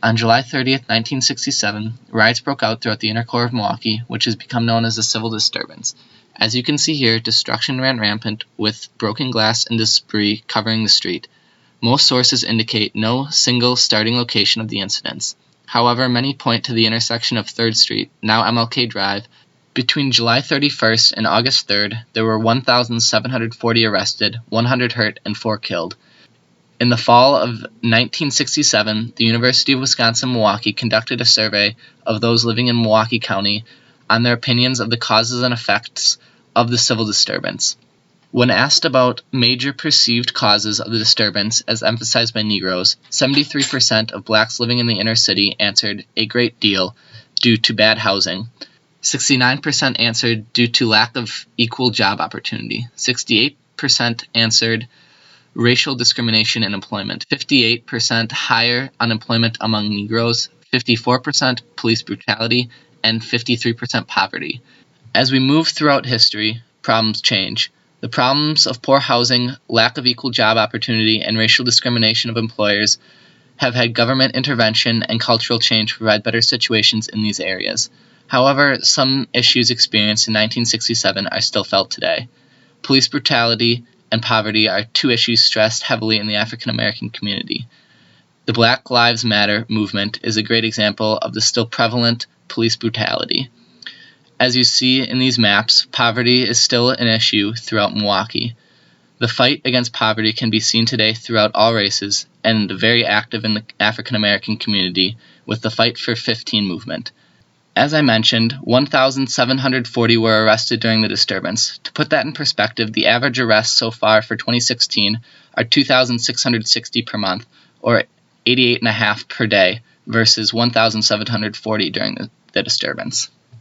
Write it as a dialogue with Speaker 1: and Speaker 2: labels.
Speaker 1: On July 30th, 1967, riots broke out throughout the inner core of Milwaukee, which has become known as the civil disturbance. As you can see here, destruction ran rampant, with broken glass and debris covering the street. Most sources indicate no single starting location of the incidents. However, many point to the intersection of 3rd Street, now MLK Drive. Between July 31st and August 3rd, there were 1,740 arrested, 100 hurt, and 4 killed. In the fall of 1967, the University of Wisconsin-Milwaukee conducted a survey of those living in Milwaukee County on their opinions of the causes and effects of the civil disturbance. When asked about major perceived causes of the disturbance as emphasized by Negroes, 73% of blacks living in the inner city answered a great deal due to bad housing. 69% answered due to lack of equal job opportunity. 68% answered racial discrimination in employment, 58% higher unemployment among Negroes, 54% police brutality, and 53% poverty. As we move throughout history, problems change. The problems of poor housing, lack of equal job opportunity, and racial discrimination of employers have had government intervention and cultural change to provide better situations in these areas. However, some issues experienced in 1967 are still felt today. Police brutality and poverty are 2 issues stressed heavily in the African American community. The Black Lives Matter movement is a great example of the still prevalent police brutality. As you see in these maps, poverty is still an issue throughout Milwaukee. The fight against poverty can be seen today throughout all races and very active in the African American community with the Fight for 15 movement. As I mentioned, 1,740 were arrested during the disturbance. To put that in perspective, the average arrests so far for 2016 are 2,660 per month, or 88.5 per day, versus 1,740 during the disturbance.